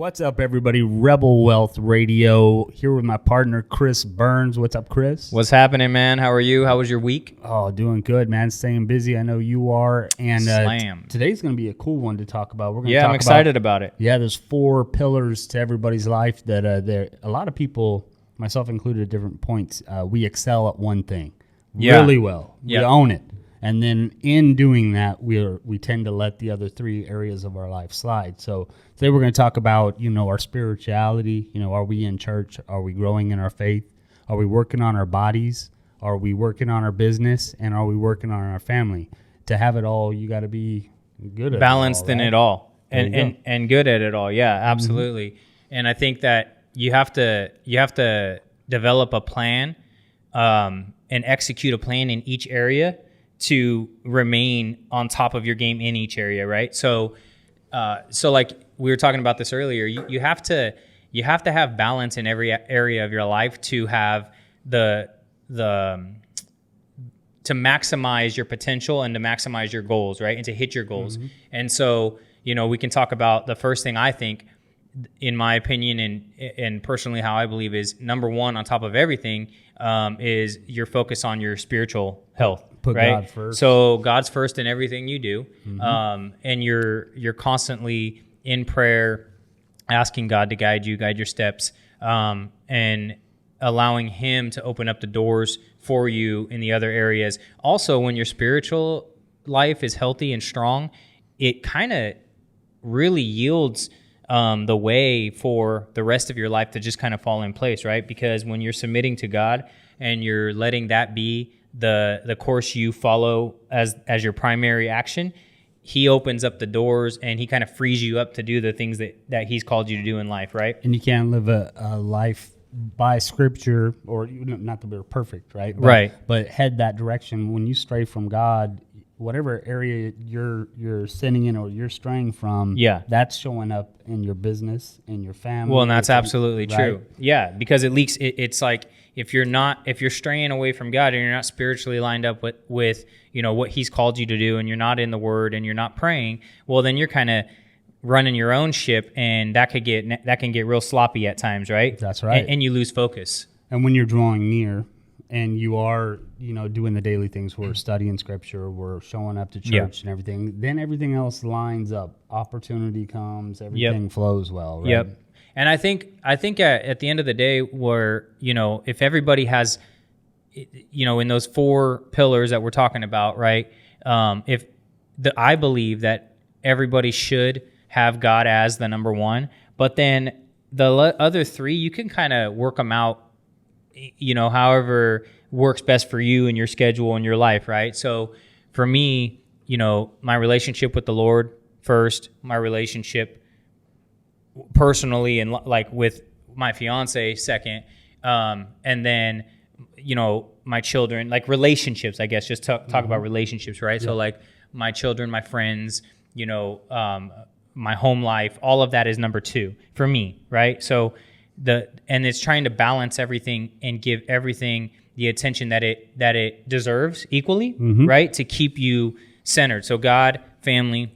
What's up, everybody? Rebel Wealth Radio here with my partner, Chris Burns. What's up, Chris? What's happening, man? How are you? How was your week? Oh, doing good, man. Staying busy. I know you are. And Slam. Today's going to be a cool one to talk about. We're going to Yeah, I'm excited about it. Yeah, there's 4 pillars to everybody's life that a lot of people, myself included, at different points, we excel at one thing really well. Yeah. We own it. And then in doing that, we tend to let the other 3 areas of our life slide. So today we're going to talk about, our spirituality. Are we in church? Are we growing in our faith? Are we working on our bodies? Are we working on our business? And are we working on our family? To have it all, you got to be good at balanced it all, right? in it all and good at it all. Yeah, absolutely. Mm-hmm. And I think that you have to develop a plan and execute a plan in each area to remain on top of your game in each area, right? So like we were talking about this earlier, you have to have balance in every area of your life to have to maximize your potential and to maximize your goals, right? And to hit your goals. Mm-hmm. And so, we can talk about the first thing I think, in my opinion and personally how I believe is number one on top of everything is your focus on your spiritual health. Put right? God first. So God's first in everything you do, Mm-hmm. and you're constantly in prayer, asking God to guide your steps, and allowing Him to open up the doors for you in the other areas. Also, when your spiritual life is healthy and strong, it kind of really yields the way for the rest of your life to just kind of fall in place, right? Because when you're submitting to God and you're letting that be the course you follow as your primary action, He opens up the doors and He kind of frees you up to do the things that He's called you to do in life, right? And you can't live a life by scripture, or not that we're perfect, right? Right. But head that direction. When you stray from God, whatever area you're sinning in or you're straying from, that's showing up in your business, in your family. Well, and that's absolutely right? true. Yeah, because it leaks. It's like if you're straying away from God and you're not spiritually lined up with what He's called you to do, and you're not in the Word and you're not praying, well, then you're kind of running your own ship, and that can get real sloppy at times, right? That's right. And you lose focus. And when you're drawing near, and you are, doing the daily things, we're studying scripture, we're showing up to church and everything, then everything else lines up. Opportunity comes, everything flows well, right? Yep. And I think at the end of the day, where, if everybody has, in those 4 pillars that we're talking about, right? I believe that everybody should have God as the number one, but then the other 3, you can kind of work them out, however works best for you and your schedule and your life, right? So for me, my relationship with the Lord first, my relationship personally and like with my fiance second, and then, my children, like relationships, I guess, just talk about relationships, right? Yeah. So like my children, my friends, my home life, all of that is number 2 for me, right? So and it's trying to balance everything and give everything the attention that it deserves equally, right? To keep you centered. So God, family,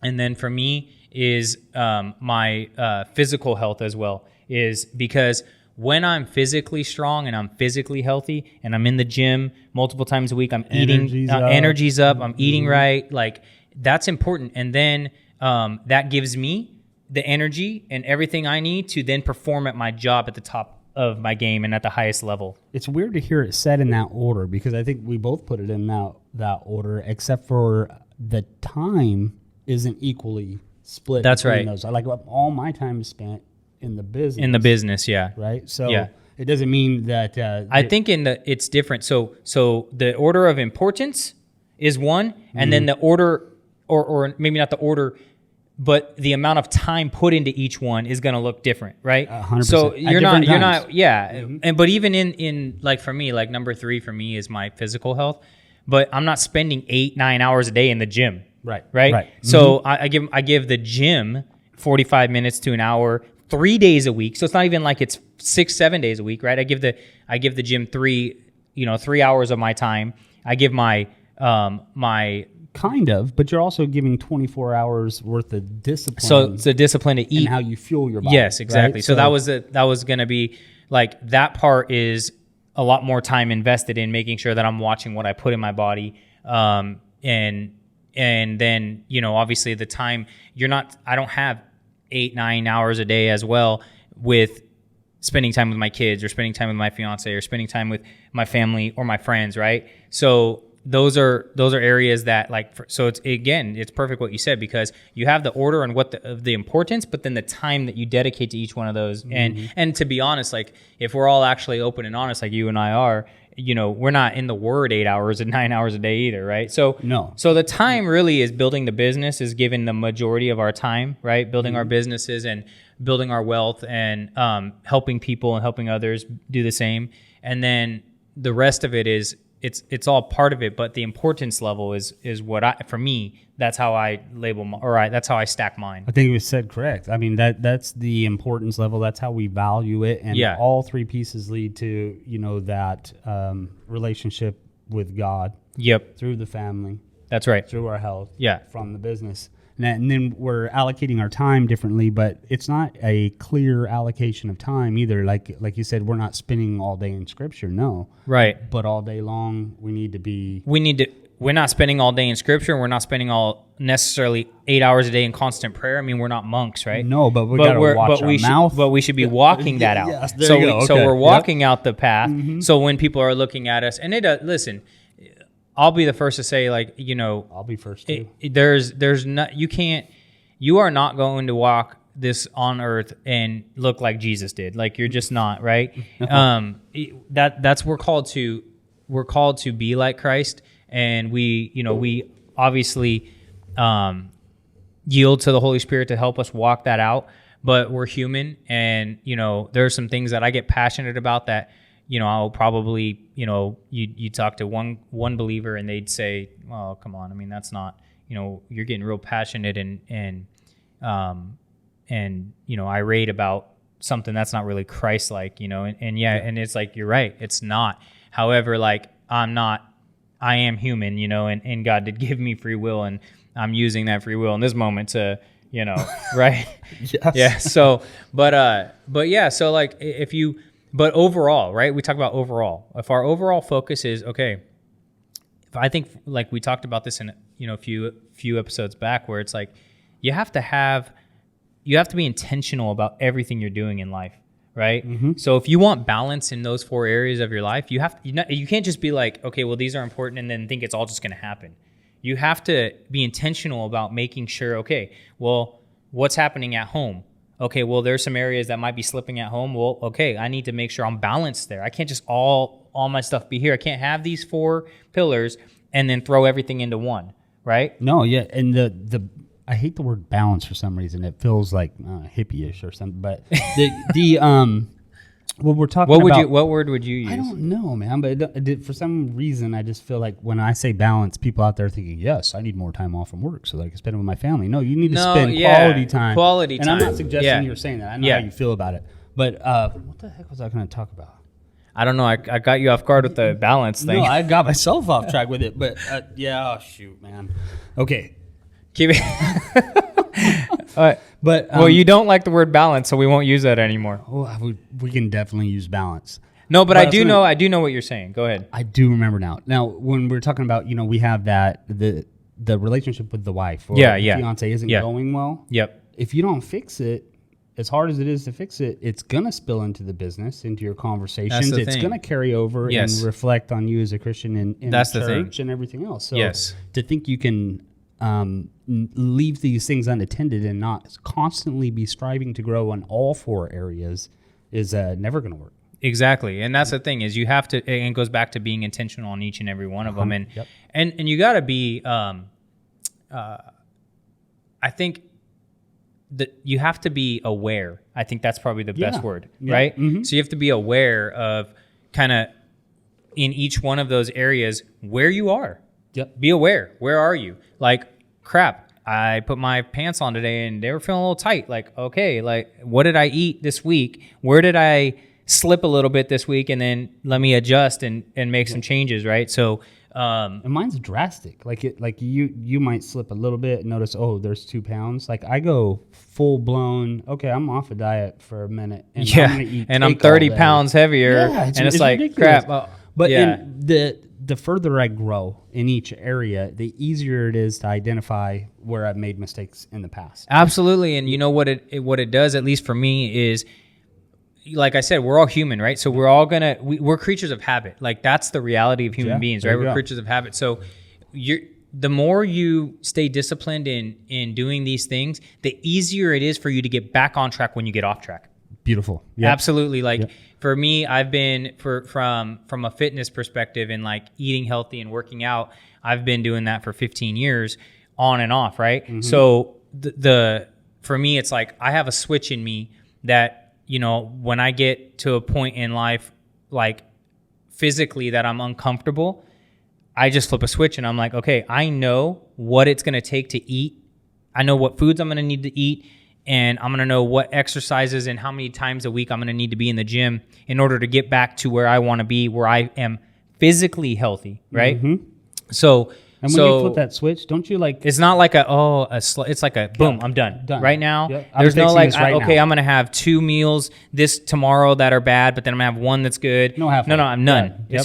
and then for me is my physical health as well, is because when I'm physically strong and I'm physically healthy and I'm in the gym multiple times a week, I'm eating, energy's up, I'm eating right, like that's important. And then that gives me the energy and everything I need to then perform at my job at the top of my game and at the highest level. It's weird to hear it said in that order, because I think we both put it in that order, except for the time isn't equally split. That's right. Those. Like all my time is spent in the business. In the business, yeah. Right. So it doesn't mean that. I think it's different. So the order of importance is one, and then the order, or maybe not the order, but the amount of time put into each one is going to look different, right? 100%. So you're not, And but even in like for me, like number 3 for me is my physical health, but I'm not spending 8-9 hours a day in the gym. Right. So I give the gym 45 minutes to an hour, 3 days a week. So it's not even like it's 6-7 days a week, right? I give the gym 3 hours of my time. I give my kind of, but you're also giving 24 hours worth of discipline. So it's a discipline to eat. And how you fuel your body. Yes, exactly. Right? So that was going to be like, that part is a lot more time invested in making sure that I'm watching what I put in my body. And then, obviously the time I don't have 8-9 hours a day as well with spending time with my kids or spending time with my fiance or spending time with my family or my friends. Right. So those are areas that so it's perfect what you said, because you have the order and the importance, but then the time that you dedicate to each one of those. Mm-hmm. And to be honest, like if we're all actually open and honest, like you and I are, we're not in the Word 8 hours and 9 hours a day either, right? So no. So the time really is building the business is given the majority of our time, right? Building our businesses and building our wealth and helping people and helping others do the same. And then the rest of it is it's all part of it, but the importance level is what for me, that's how I label that's how I stack mine. I think it was said correct. I mean, that's the importance level. That's how we value it. And all three pieces lead to, that relationship with God. Yep. Through the family. That's right. Through our health. Yeah. From the business. And then we're allocating our time differently, but it's not a clear allocation of time either. Like you said, we're not spending all day in Scripture, no. Right. But all day long, we're not spending all day in Scripture. We're not spending necessarily 8 hours a day in constant prayer. I mean, we're not monks, right? No, but we got to watch our mouth. But we should be walking that out. Yes, So we're walking out the path. Mm-hmm. So when people are looking at us, and listen, I'll be the first to say, I'll be first too. There's not, you are not going to walk this on earth and look like Jesus did. Like, you're just not, right? We're called to be like Christ, and we obviously yield to the Holy Spirit to help us walk that out. But we're human, and there are some things that I get passionate about that. I'll probably, you talk to one believer and they'd say, well, come on. I mean, that's not, you're getting real passionate and irate about something that's not really Christ-like, and it's like, you're right. It's not. However, I am human, and God did give me free will, and I'm using that free will in this moment to, right. Yes. Yeah. So, but yeah, so but overall, right? We talk about overall. If our overall focus is, okay, if I think we talked about this in a few episodes back, where it's like you have to be intentional about everything you're doing in life, right? Mm-hmm. So if you want balance in those 4 areas of your life, you can't just be like, okay, well, these are important, and then think it's all just going to happen. You have to be intentional about making sure, okay, well, what's happening at home? Okay, well, there's some areas that might be slipping at home. Well, okay, I need to make sure I'm balanced there. I can't just all my stuff be here. I can't have these 4 pillars and then throw everything into one, right? No, yeah, and I hate the word balance for some reason. It feels like hippie-ish or something. But what we're talking about. What word would you use? I don't know, man. But for some reason, I just feel like when I say balance, people out there are thinking, yes, I need more time off from work so that I can spend it with my family. No, you need to spend quality time. Quality time. And I'm not suggesting you're saying that. I know how you feel about it. But what the heck was I going to talk about? I don't know. I got you off guard with the balance thing. No, I got myself off track with it. But shoot, man. Okay. Keep it. All right. But well, you don't like the word balance, so we won't use that anymore. Oh, we can definitely use balance. No, but I do know what you're saying. Go ahead. I do remember now. Now, when we're talking about, we have that the relationship with the wife or the fiance isn't going well. Yep. If you don't fix it, as hard as it is to fix it, it's gonna spill into the business, into your conversations. It's gonna carry over and reflect on you as a Christian in church and everything else. So to think you can leave these things unattended and not constantly be striving to grow in all 4 areas is never going to work. Exactly. And that's the thing is you have to, and it goes back to being intentional on each and every one of them. And you got to be, I think that you have to be aware. I think that's probably the best word, right? Mm-hmm. So you have to be aware of kind of in each one of those areas where you are. Yep. Be aware. Where are you? Like, crap, I put my pants on today and they were feeling a little tight. Like, okay, what did I eat this week? Where did I slip a little bit this week? And then let me adjust and make some changes, right? So And mine's drastic. Like you might slip a little bit and notice, oh, there's 2 pounds. Like I go full blown. Okay, I'm off a diet for a minute, and I'm gonna eat and I'm cake all 30 day. pounds heavier, Yeah, and it's like ridiculous. crap. But yeah. in the further I grow in each area, the easier it is to identify where I've made mistakes in the past. Absolutely, and you know what it does, at least for me, is like I said, we're all human, right? So we're all we're creatures of habit. Like that's the reality of human beings, right? We're creatures of habit. So the more you stay disciplined in doing these things, the easier it is for you to get back on track when you get off track. Beautiful. Yep. Absolutely. Like for me, I've been from a fitness perspective and like eating healthy and working out, I've been doing that for 15 years on and off, right? Mm-hmm. So for me, it's like I have a switch in me that, you know, when I get to a point in life, like physically that I'm uncomfortable, I just flip a switch and I'm like, okay, I know what it's going to take to eat. I know what foods I'm going to need to eat, and I'm going to know what exercises and how many times a week I'm going to need to be in the gym in order to get back to where I want to be, where I am physically healthy, right? Mm-hmm. And when you flip that switch, don't you like? It's not like it's like a boom, I'm done. Right now. Yep. There's no like, I'm going to have 2 meals this tomorrow that are bad, but then I'm going to have one that's good. No, I'm none. Yeah.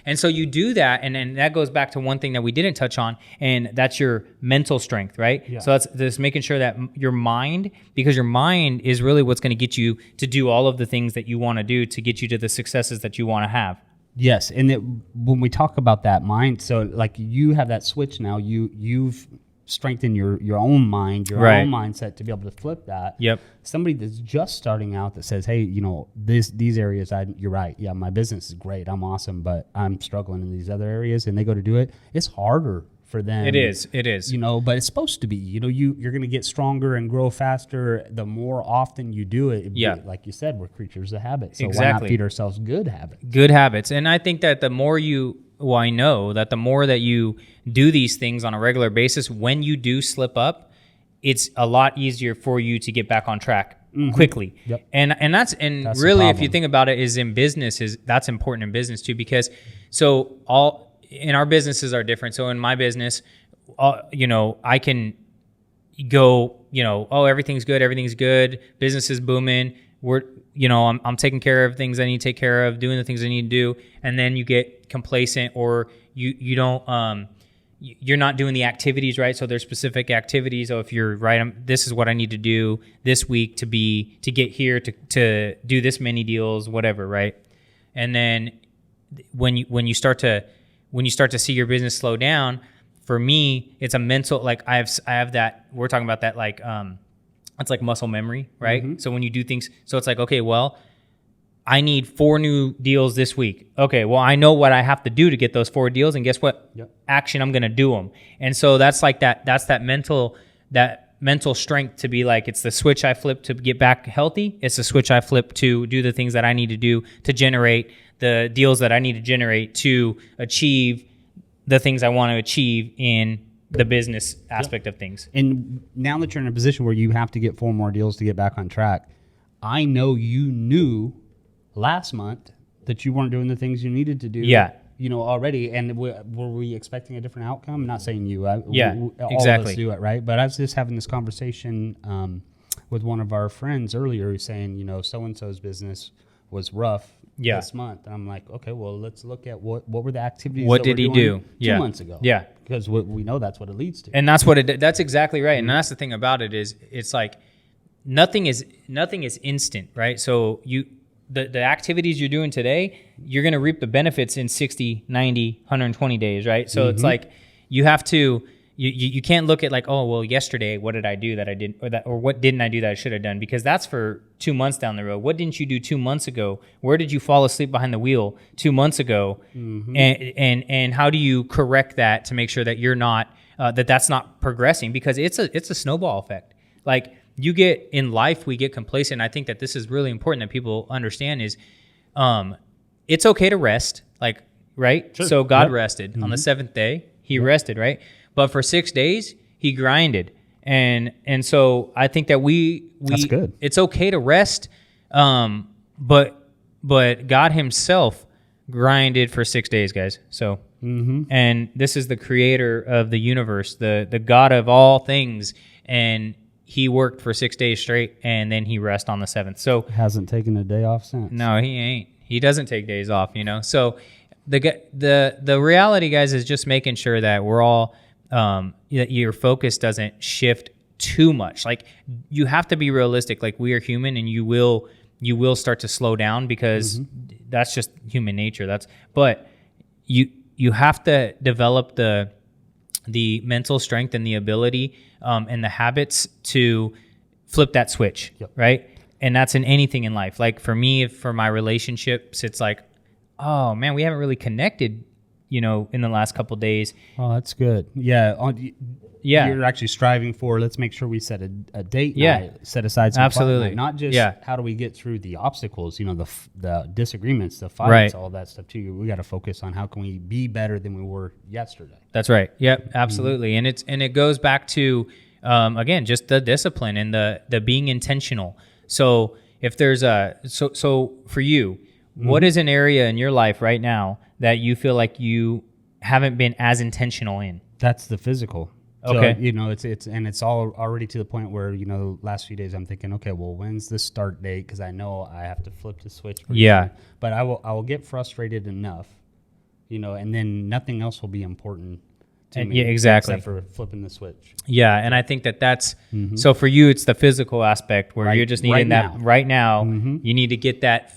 And so you do that, and that goes back to one thing that we didn't touch on, and that's your mental strength, right? Yeah. So that's just making sure that your mind, because your mind is really what's going to get you to do all of the things that you want to do to get you to the successes that you want to have. Yes, and when we talk about that mind, so like you have that switch now, you've strengthened your own mind, your own mindset to be able to flip that. Yep. Somebody that's just starting out that says, hey, you know, these areas, you're right. Yeah, my business is great. I'm awesome, but I'm struggling in these other areas, and they go to do it. It's harder for them. It is. You know, but it's supposed to be. You know, you're going to get stronger and grow faster the more often you do it. Yeah. Like you said, we're creatures of habit. So exactly. Why not feed ourselves good habits? Good habits. And I think that I know that the more that you do these things on a regular basis, when you do slip up, it's a lot easier for you to get back on track quickly. Yep. And that's really, if you think about it, is in business, that's important in business too, because in our businesses are different. So in my business, you know, I can go, you know, oh, everything's good, business is booming, I'm taking care of things I need to take care of, doing the things I need to do, and then you get complacent, or you don't, you're not doing the activities, right? So there's specific activities. So if you're right, this is what I need to do this week to get here to do this many deals, whatever, right? And then when you start to see your business slow down, for me, it's a mental, like I have that, we're talking about that, like, it's like muscle memory, right? Mm-hmm. So when you do things, so it's like, okay, well, I need 4 new deals this week. Okay, well, I know what I have to do to get those 4 deals, and guess what? Yep. Action, I'm going to do them. And so that's like that's that mental strength to be like, it's the switch I flip to get back healthy. It's the switch I flip to do the things that I need to do to generate the deals that I need to generate to achieve the things I want to achieve in the business aspect of things. And now that you're in a position where you have to get 4 more deals to get back on track, I know you knew last month that you weren't doing the things you needed to do. Yeah. You know, already. And were we expecting a different outcome? I'm not saying you. All of us do it, right? But I was just having this conversation with one of our friends earlier who's saying, you know, so-and-so's business was rough this month. And I'm like, okay, well, let's look at what were the activities what did he do 2 months ago. Yeah. Because we know that's what it leads to. And that's that's exactly right. Mm-hmm. And that's the thing about it is it's like nothing is instant, right? So the activities you're doing today, you're going to reap the benefits in 60, 90, 120 days, right? So it's like you have to you can't look at like, oh, well, yesterday, what did I do that I didn't, or what didn't I do that I should have done? Because that's for 2 months down the road. What didn't you do 2 months ago? Where did you fall asleep behind the wheel 2 months ago? Mm-hmm. And how do you correct that to make sure that you're not that's not progressing? Because it's a snowball effect. Like you get in life, we get complacent. I think that this is really important that people understand is it's okay to rest, like, right? Sure. So God rested on the 7th day. He rested, right? But for 6 days, he grinded. And so I think that that's good. It's okay to rest, but God himself grinded for 6 days, guys. So and this is the creator of the universe, the God of all things, and he worked for 6 days straight, and then he rests on the seventh. So Hasn't taken a day off since. no, he ain't. He doesn't take days off, you know. So the reality, guys, is just making sure that we're all that your focus doesn't shift too much. Like, you have to be realistic. Like, we are human, and you will start to slow down because that's just human nature. But you have to develop the mental strength and the ability and the habits to flip that switch, right? And that's in anything in life. Like, for me, for my relationships, it's like, oh man, we haven't really connected, you know, in the last couple of days. Oh, that's good. Yeah. Yeah. You're actually striving for, let's make sure we set a date night, set aside some Absolutely. fun night, not just how do we get through the obstacles, you know, the disagreements, the fights, Right. all that stuff too. We got to focus on how can we be better than we were yesterday. That's right. Yep, absolutely. And it goes back to again, just the discipline and the being intentional. So if there's so for you, what is an area in your life right now that you feel like you haven't been as intentional in? That's the physical. Okay. So, you know, it's all already to the point where, you know, the last few days I'm thinking, okay, well, when's the start date? Because I know I have to flip the switch. Yeah. Soon. But I will get frustrated enough, you know, and then nothing else will be important to me. Yeah, exactly. Except for flipping the switch. Yeah, and I think that's so for you. It's the physical aspect where you're just needing right now. You need to get that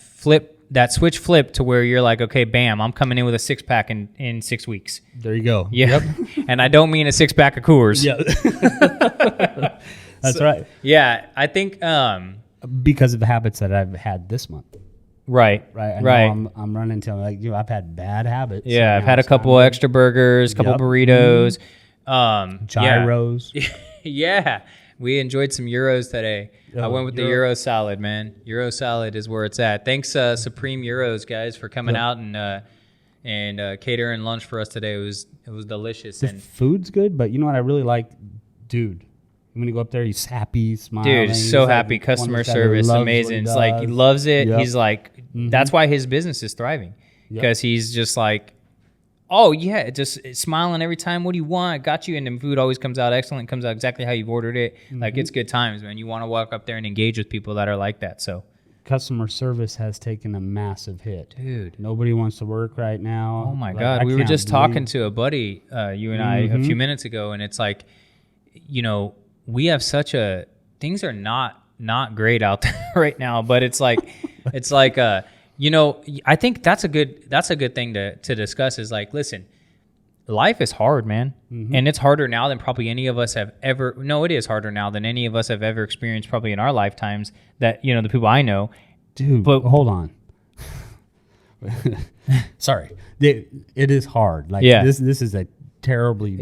switch flipped to where you're like, okay, bam, I'm coming in with a 6-pack in 6 weeks. There you go. Yeah, and I don't mean a 6-pack of Coors. Yeah, that's right. Yeah, I think because of the habits that I've had this month. Right. I know I'm running into, like, you know, I've had bad habits. Yeah, I've had a couple extra burgers, couple burritos, gyros. Yeah, we enjoyed some gyros today. I went with the Euro salad, man. Euro salad is where it's at. Thanks, Supreme Euros, guys, for coming out and catering lunch for us today. It was delicious. The food's good, but you know what I really like, dude. When you go up there, he's happy, smiling. Dude, he's so happy. Customer service, amazing. It's like he loves it. Yep. He's like, that's why his business is thriving, because he's just like, oh yeah, just smiling every time. What do you want? I got you. And the food always comes out excellent. Comes out exactly how you've ordered it. Like, it's good times, man. You want to walk up there and engage with people that are like that. So customer service has taken a massive hit. Dude. Nobody wants to work right now. Oh my God. We were just talking to a buddy, you and I, a few minutes ago, and it's like, you know, we have things are not great out there right now, but it's like, you know, I think that's a good thing to discuss is like, listen, life is hard, man. And it's harder now than probably any of us have ever. No, it is harder now than any of us have ever experienced probably in our lifetimes that, you know, the people I know. Dude, but hold on. Sorry. It is hard. Like, this is a terribly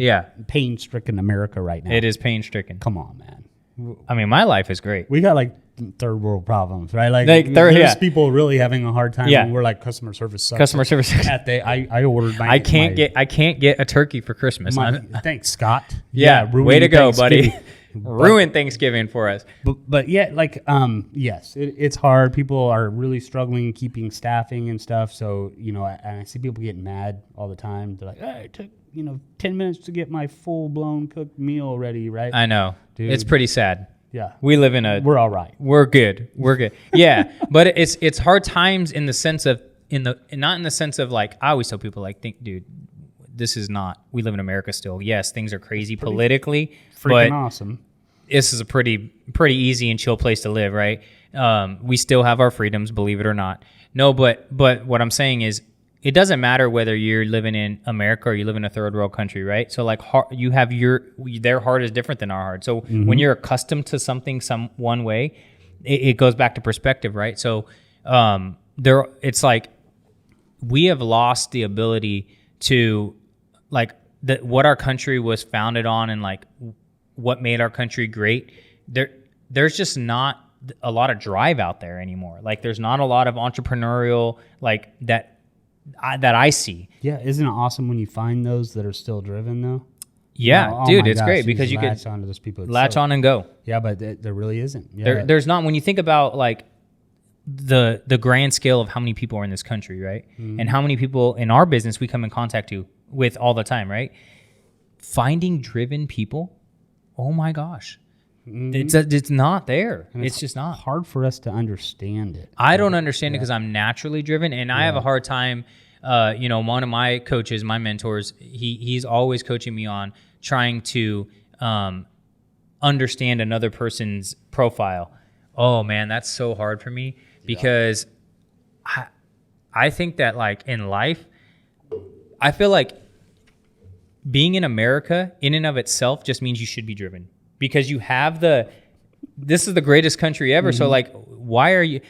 pain-stricken America right now. It is pain-stricken. Come on, man. I mean, my life is great. We got like third world problems, right? Like there's people really having a hard time. Yeah. And we're like, customer service sucks. Customer service. I ordered my. I can't get a turkey for Christmas. Thanks, Scott. Yeah, way to go, buddy. Ruin Thanksgiving for us. But yeah, like yes, it's hard. People are really struggling keeping staffing and stuff. So, you know, and I see people getting mad all the time. They're like, hey, it took 10 minutes to get my full blown cooked meal ready, right? I know. Dude. It's pretty sad. Yeah. We're all right. We're good. Yeah. But it's hard times in the sense of not in the sense of like, I always tell people like, dude, this is not, we live in America still. Yes, things are crazy politically, freaking but awesome. This is a pretty easy and chill place to live, right? We still have our freedoms, believe it or not. No, but what I'm saying is, it doesn't matter whether you're living in America or you live in a third world country, right? So like you have their heart is different than our heart. So when you're accustomed to something one way, it goes back to perspective, right? So it's like we have lost the ability to like what our country was founded on and like what made our country great. There's just not a lot of drive out there anymore. Like there's not a lot of entrepreneurial like that I see. Yeah, isn't it awesome when you find those that are still driven though? Yeah, dude, it's great because you can latch onto those people. Latch on and go. Yeah, but there really isn't. Yeah. There's not, when you think about like the grand scale of how many people are in this country, right? And how many people in our business we come in contact with all the time, right? Finding driven people, oh my gosh, it's not there. And It's just not. hard for us to understand it. I don't understand it because I'm naturally driven, and I have a hard time. One of my coaches, my mentors, he's always coaching me on trying to understand another person's profile. Oh man, that's so hard for me because I think that like in life, I feel like being in America in and of itself just means you should be driven because you have this is the greatest country ever. So like, why are you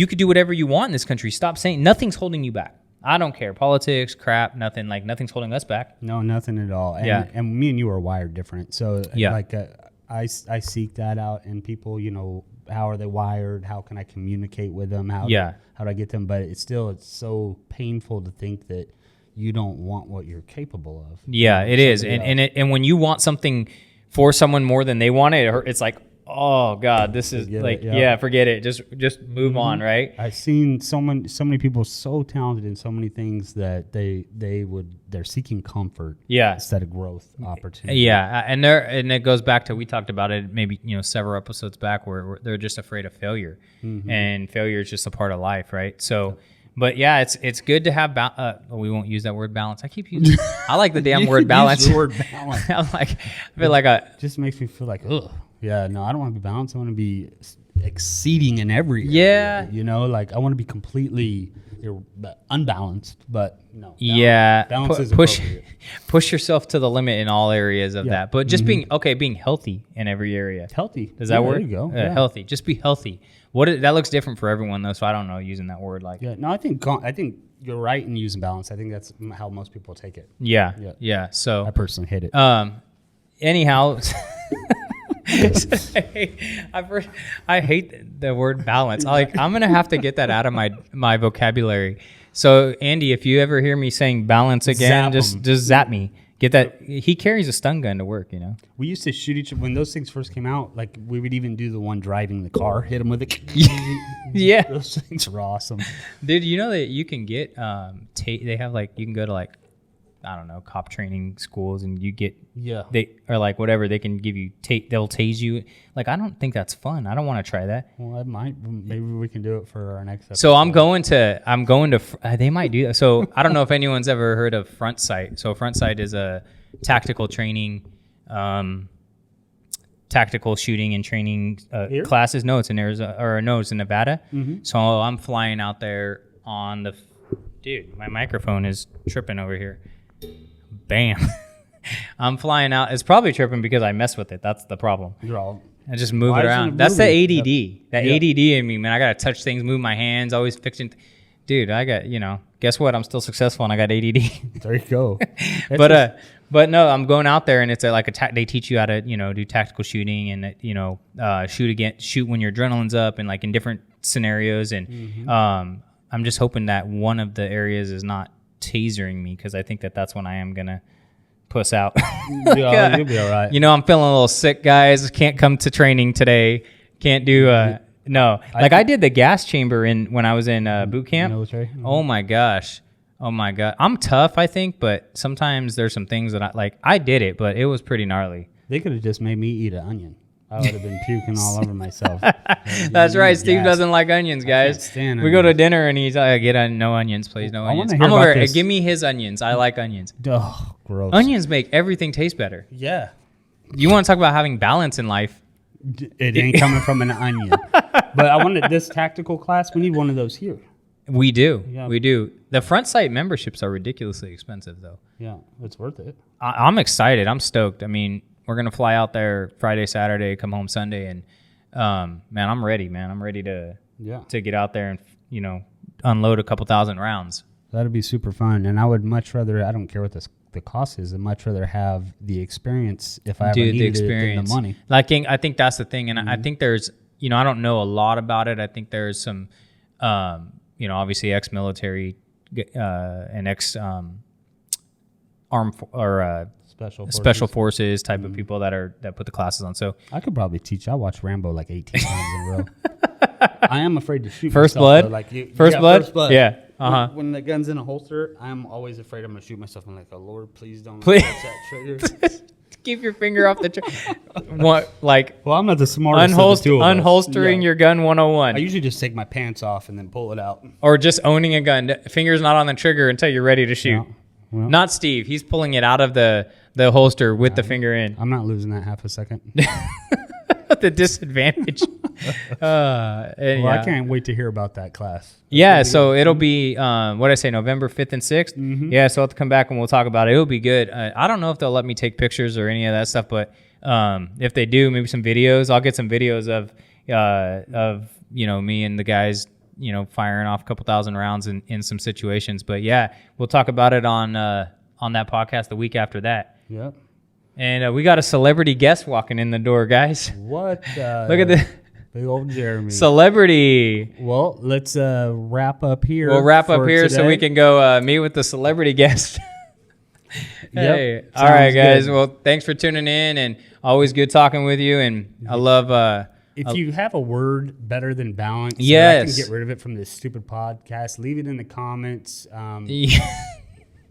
could do whatever you want in this country. Stop saying nothing's holding you back. I don't care. Politics, crap, nothing. Like nothing's holding us back. No, nothing at all. And, and me and you are wired different. So like I seek that out in people, how are they wired? How can I communicate with them? How do I get them? But it's so painful to think that you don't want what you're capable of. Yeah, it is. And when you want something for someone more than they want it, it's like, oh God, this is forget it. Just move on, right? I've seen so many people so talented in so many things that they're seeking comfort instead of growth opportunity. Yeah, and it goes back to, we talked about it maybe several episodes back where they're just afraid of failure, and failure is just a part of life, right? So. But yeah, it's good to have we won't use that word balance. I keep using. I like the damn word balance. Use the word balance. I feel like just makes me feel like, ugh. Yeah, no, I don't want to be balanced. I want to be exceeding in every area. Like I want to be completely unbalanced, but no. Balance is appropriate. Push yourself to the limit in all areas of that. But just being healthy in every area. Healthy. Does that work? There you go. Healthy. Just be healthy. That looks different for everyone though, so I don't know using that word like. Yeah, no, I think you're right in using balance. I think that's how most people take it. Yeah. So I personally hate it. Anyhow. I hate the word balance. I'm gonna have to get that out of my vocabulary. So Andy, if you ever hear me saying balance again, just zap me. Get that. He carries a stun gun to work. We used to shoot each other when those things first came out. Like we would even do the one driving the car, hit him with it. Yeah, those things are awesome. Dude, you know that you can get they have you can go to I don't know, cop training schools, and you get they or whatever, they can give you they'll tase you. I don't think that's fun. I don't want to try that. Well, maybe we can do it for our next episode. So I'm going to they might do that. So I don't know if anyone's ever heard of Front Sight. So Front Sight is a tactical training tactical shooting and training classes. No, it's in Arizona, or no, it's in Nevada. So I'm flying out there on dude, my microphone is tripping over here. Bam. I'm flying out. It's probably tripping because I mess with it. That's the problem. I just move it around. That's the ADD. Yep. That ADD in me, man. I got to touch things, move my hands, always fixing. Dude, I got, guess what? I'm still successful and I got ADD. There you go. But no, I'm going out there and it's they teach you how to, do tactical shooting and, shoot when your adrenaline's up and in different scenarios. And I'm just hoping that one of the areas is not tasering me, because I think that's when I am going to puss out. Yeah, you'll be all right. I'm feeling a little sick, guys. Can't come to training today. Can't do no. I did the gas chamber when I was in boot camp. Military. Oh my gosh. I'm tough, I think, but sometimes there's some things that I did it, but it was pretty gnarly. They could have just made me eat an onion. I would have been puking all over myself. That's right. Steve doesn't like onions, guys. We go to dinner and he's like, no onions, please. No onions. I'm over here. Give me his onions. I like onions. Oh, gross. Onions make everything taste better. Yeah. You want to talk about having balance in life? It ain't coming from an onion. But I wanted this tactical class. We need one of those here. We do. Yeah. We do. The Front Sight memberships are ridiculously expensive, though. Yeah, it's worth it. I'm excited. I'm stoked. I mean, we're going to fly out there Friday, Saturday, come home Sunday. And, man, I'm ready, man. I'm ready to get out there and, unload a couple thousand rounds. That'd be super fun. And I would much rather, I don't care what the cost is, I'd much rather have the experience if I ever needed it than the money. I think that's the thing. And I think there's, I don't know a lot about it. I think there's some, obviously ex-military and armed or special forces type of people that put the classes on. So I could probably teach. I watched Rambo 18 times in a row. I am afraid to shoot First myself, Blood. First Blood. Yeah. When the gun's in a holster, I'm always afraid I'm gonna shoot myself. I'm like, oh Lord, please don't Please. touch that trigger. Keep your finger off the trigger. What, like Well, I'm not the smartest of the two of us. unholstering No. your gun 101. I usually just take my pants off and then pull it out. Or just owning a gun. Fingers not on the trigger until you're ready to shoot. Well, Not Steve. He's pulling it out of the holster with the finger in. I'm not losing that half a second. The disadvantage. And Well, yeah. I can't wait to hear about that class. Yeah, so it'll be what did I say, November 5th and 6th. Yeah, so I'll have to come back and we'll talk about it. It'll be good. I don't know if they'll let me take pictures or any of that stuff, but if they do, maybe some videos. I'll get some videos of me and the guys, firing off a couple thousand rounds in some situations. But yeah, we'll talk about it on that podcast the week after that. Yep. And we got a celebrity guest walking in the door, guys. What? Look at the big old Jeremy. celebrity. Well, let's wrap up here. We'll wrap up for here so we today. can go meet with the celebrity guest. Hey, Yep, all right, sounds guys. good. Well, thanks for tuning in, and always good talking with you. And I love. If you have a word better than balance, so I Yes. can get rid of it from this stupid podcast. Leave it in the comments.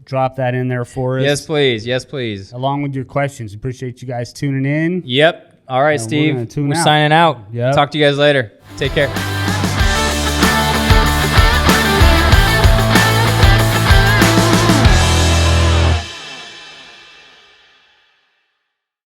Drop that in there for us. Yes, please. Yes, please. Along with your questions. Appreciate you guys tuning in. Yep. All right, we're Steve. gonna tune We're out. signing out. Yep. Talk to you guys later. Take care.